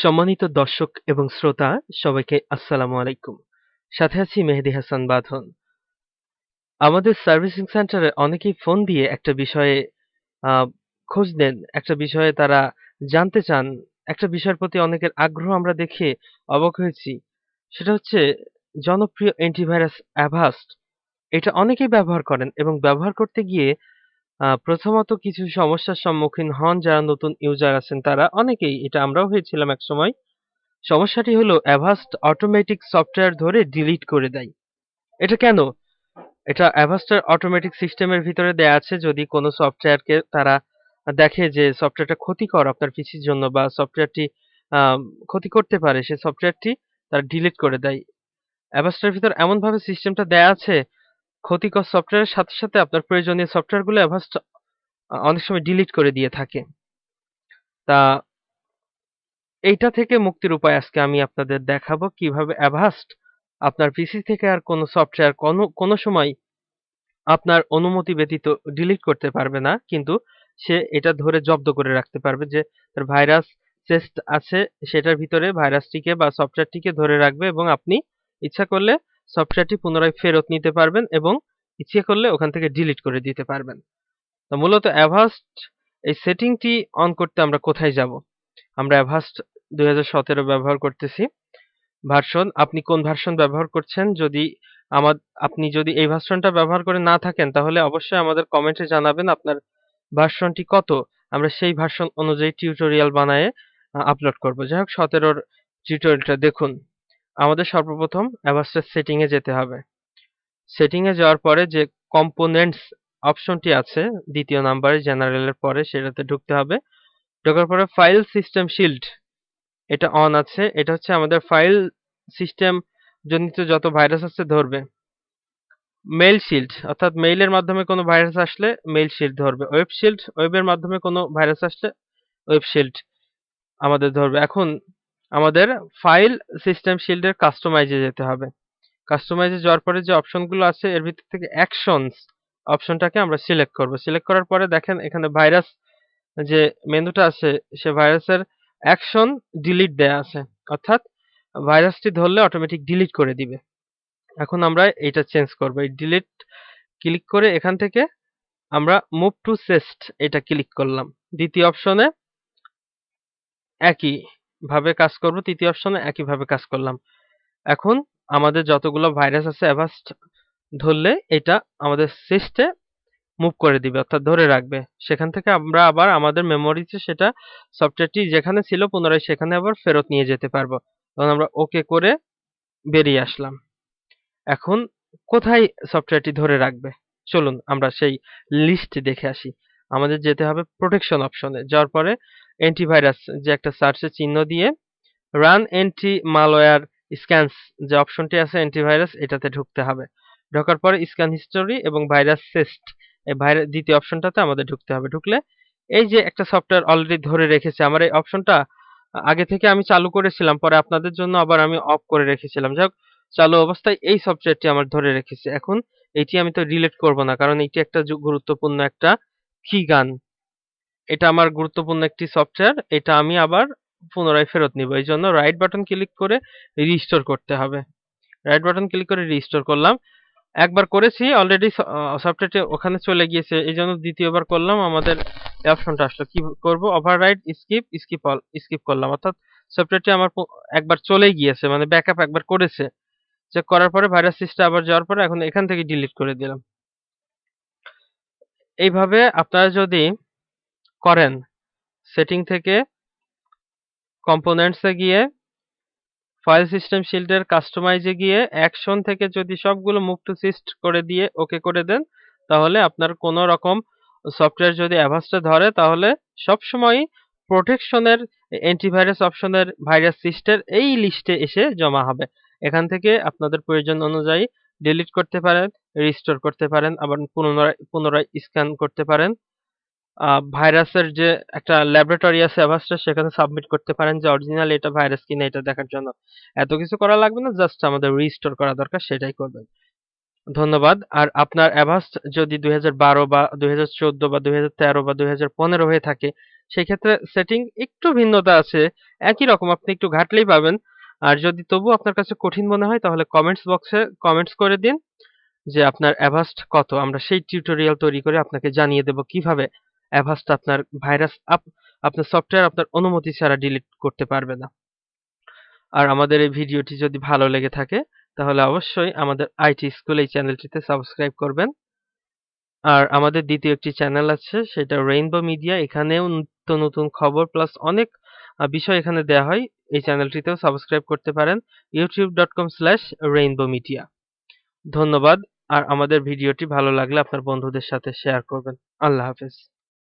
সম্মানিত দর্শক এবং শ্রোতা সবাইকে আসসালামু আলাইকুম। সাথে আছি মেহেদী হাসান বাঁধন। আমাদের সার্ভিসিং সেন্টারে অনেকেই ফোন দিয়ে একটা বিষয়ে আ খোঁজ নেন, একটা বিষয়ে তারা জানতে চান, একটা বিষয়ের প্রতি অনেকের আগ্রহ আমরা দেখে অবাক হয়েছি। সেটা হচ্ছে জনপ্রিয় অ্যান্টিভাইরাস অ্যাভাস্ট। এটা অনেকেই ব্যবহার করেন এবং ব্যবহার করতে গিয়ে প্রথমত কিছু সমস্যার সম্মুখীন হন যারা নতুন ইউজার আছেন তারা। অনেকেই, এটা আমরাও হয়েছিলাম একসময়। সমস্যাটি হলো Avast অটোমেটিক সফটওয়্যার ধরে ডিলিট করে দেয়। এটা কেন? এটা Avast এর অটোমেটিক সিস্টেমের ভিতরে দেয়া আছে যদি কোনো সফটওয়্যারকে তারা দেখে যে সফটওয়্যারটা ক্ষতিকর আপনার পিসির জন্য বা সফটওয়্যারটি আম ক্ষতি করতে পারে, সে সফটওয়্যারটি তারা ডিলিট করে দেয়। Avast এর ভিতর এমনভাবে সিস্টেমটা দেয়া আছে, ক্ষতিকর সফটওয়্যারের সাথে, সাথে আপনার প্রয়োজনীয় সফটওয়্যারগুলো Avast অনেক সময় ডিলিট করে দিয়ে থাকে। তা এইটা থেকে মুক্তির উপায় আজকে আমি আপনাদের দেখাবো কিভাবে Avast আপনার পিসি থেকে আর কোনো সফটওয়্যার কোনো সময় আপনার অনুমতি ব্যতীত ডিলিট করতে পারবে না। কিন্তু সে এটা ধরে জব্দ করে রাখতে পারবে যে তার ভাইরাস চেস্ট আছে, সেটার ভিতরে ভাইরাসটিকে বা সফটওয়্যারটিকে ধরে রাখবে এবং আপনি ইচ্ছা করলে সফটওয়্যারটি পুনরায় ফেরত নিতে পারবেন এবং ইচ্ছে করলে ওখান থেকে ডিলিট করে দিতে পারবেন। তো মূলত Avast এই সেটিংটি অন করতে আমরা কোথায় যাব? আমরা Avast ২০১৭ ব্যবহার করতেছি। ভার্সন, আপনি কোন ভার্সন ব্যবহার করছেন? যদি আমা আপনি যদি এই ভার্সনটা ব্যবহার করে না থাকেন তাহলে অবশ্যই আমাদের কমেন্টে জানাবেন আপনার ভার্সনটি কত? আমরা সেই ভার্সন অনুযায়ী টিউটোরিয়াল বানায়ে আপলোড করব। যাই হোক ১৭ র টিউটোরিয়ালটা দেখুন। আমাদের সর্বপ্রথম Avast এর সেটিং এ যেতে হবে। সেটিং এ যাওয়ার পরে যে কম্পোনেন্টস অপশনটি আছে ২য় নাম্বারে জেনারেল এর পরে সেটাতে ঢুকতে হবে। ঢোকার পরে ফাইল সিস্টেম শিল্ড এটা অন আছে। এটা হচ্ছে আমাদের ফাইল সিস্টেম জনিত যত ভাইরাস আছে ধরবে। মেইল শিল্ড অর্থাৎ মেইলের মাধ্যমে কোনো ভাইরাস আসলে মেইল শিল্ড ধরবে। ওয়েব শিল্ড ওয়েবের মাধ্যমে কোনো ভাইরাস আসলে ওয়েব শিল্ড আমাদের ধরবে। এখন আমাদের ফাইল সিস্টেম শিল্ডের কাস্টমাইজ এ যেতে হবে। কাস্টমাইজ এ যাওয়ার পরে যে অপশনগুলো আছে এর ভিতর থেকে অ্যাকশনস অপশনটাকে আমরা সিলেক্ট করব। সিলেক্ট করার পরে দেখেন এখানে ভাইরাস যে মেনুটা আছে সে ভাইরাসের অ্যাকশন ডিলিট দেয়া আছে। অর্থাৎ ভাইরাসটি ধরলে অটোমেটিক ডিলিট করে দিবে। এখন আমরা এইটা চেঞ্জ করব। এই ডিলিট ক্লিক করে এখান থেকে আমরা মুভ টু চেস্ট এটা ক্লিক করলাম। দ্বিতীয় অপশনে একই ভাবে কাজ করব। তৃতীয় অপশনে একই ভাবে কাজ করলাম। এখন আমাদের যতগুলো ভাইরাস আছে Avast ধরলে এটা আমাদের চেস্টে মুভ করে দিবে অর্থাৎ ধরে রাখবে। সেখান থেকে আমরা আবার আমাদের মেমোরিতে সেটা সফটওয়্যারটি যেখানে ছিল পুনরায় সেখানে আবার ফেরত নিয়ে যেতে পারবো। তখন আমরা ওকে করে বেরিয়ে আসলাম। এখন কোথায় সফটওয়্যারটি ধরে রাখবে? চলুন আমরা সেই লিস্টটি দেখে আসি। আমাদের যেতে হবে প্রোটেকশন অপশনে। যাওয়ার পরে অ্যান্টিভাইরাস যে একটা সার্চের চিহ্ন দিয়ে রান অ্যান্টি ম্যালওয়্যার স্ক্যানস যে অপশনটি আছে অ্যান্টিভাইরাস এটাতে ঢুকতে হবে। ঢোকার পরে স্ক্যান হিস্টোরি এবং ভাইরাস টেস্ট এই দ্বিতীয় অপশনটাতে আমাদের ঢুকতে হবে। ঢুকলে এই যে একটা সফটওয়্যার অলরেডি ধরে রেখেছে আমার এই অপশনটা আগে থেকে আমি চালু করেছিলাম পরে আপনাদের জন্য আবার আমি অফ করে রেখেছিলাম। যাই হোক চালু অবস্থায় এই সফটওয়্যারটি আমার ধরে রেখেছে। এখন এটি আমি তো ডিলিট করব না কারণ এটি একটা গুরুত্বপূর্ণ একটা কি গান। এটা আমার গুরুত্বপূর্ণ একটি সফটওয়্যার। এটা আমি আবার পুনরায় ফেরত নিব। এইজন্য রাইট বাটন ক্লিক করে রিস্টোর করতে হবে। রাইট বাটন ক্লিক করে রিস্টোর করলাম। একবার করেছি অলরেডি সফটওয়্যারটি ওখানে চলে গিয়েছে। এইজন্য দ্বিতীয়বার করলাম আমাদের এই অপশনটা আসলো। কি করব? ওভাররাইট স্কিপ অল স্কিপ করলাম। অর্থাৎ সফটওয়্যারটি আমার একবার চলেই গিয়েছে মানে ব্যাকআপ একবার করেছে। চেক করার পরে ভাইরাস লিস্টে আবার যাওয়ার পরে এখন এখান থেকে ডিলিট করে দিলাম। এইভাবে আপনারা যদি করেন সেটিং থেকে কম্পোনেন্টস এ গিয়ে ফাইল সিস্টেম শিল্ডের কাস্টমাইজ এ গিয়ে অ্যাকশন থেকে যদি সবগুলো মুভ টু সিস্ট করে দিয়ে ওকে করে দেন তাহলে আপনার কোনো রকম সফটওয়্যার যদি Avast এ ধরে তাহলে সবসময়ই প্রোটেকশনের অ্যান্টিভাইরাস অপশনের ভাইরাস লিস্টের এই লিস্টে এসে জমা হবে। এখান থেকে আপনাদের প্রয়োজন অনুযায়ী ডিলিট করতে পারেন, রিস্টোর করতে পারেন, আবার পুনরায় স্ক্যান করতে পারেন। ভাইরাসের যে একটা ল্যাবরেটরি আছে Avast এর সেখানে সাবমিট করতে পারেন যে অরিজিনাল এটা ভাইরাস কিনা এটা দেখার জন্য। এত কিছু করা লাগবে না, জাস্ট আমাদের রিস্টোর করা দরকার সেটাই করবেন। ধন্যবাদ। আর আপনার Avast যদি ২০১২ বা ২০১৪ বা ২০১৩ বা ২০১৫ হয়ে থাকে, সেক্ষেত্রে সেটিং একটু ভিন্নতা আছে। একই রকম আপনি একটু ঘাঁটলেই পাবেন। আর যদি তবুও আপনার কাছে কঠিন মনে হয় তাহলে কমেন্টস বক্সে কমেন্টস করে দিন যে আপনার Avast কত? আমরা সেই টিউটোরিয়াল তৈরি করে আপনাকে জানিয়ে দেব কিভাবে Avast আপনার ভাইরাস আপনার সফটওয়্যার আপনার অনুমতি ছাড়া ডিলিট করতে পারবে না। আর আমাদের এই ভিডিওটি যদি ভালো লেগে থাকে তাহলে অবশ্যই আমাদের আইটি স্কুল এই চ্যানেলটিতে সাবস্ক্রাইব করবেন। আর আমাদের দ্বিতীয় একটি চ্যানেল আছে সেটা রেইনবো মিডিয়া। এখানেও নিত্য নতুন খবর প্লাস অনেক বিষয় এখানে দেয়া হয়। এই চ্যানেলটিতেও সাবস্ক্রাইব করতে পারেন youtube.com/rainbowmedia। ধন্যবাদ। আর আমাদের ভিডিওটি ভালো লাগলে আপনার বন্ধুদের সাথে শেয়ার করবেন। আল্লাহ হাফেজ।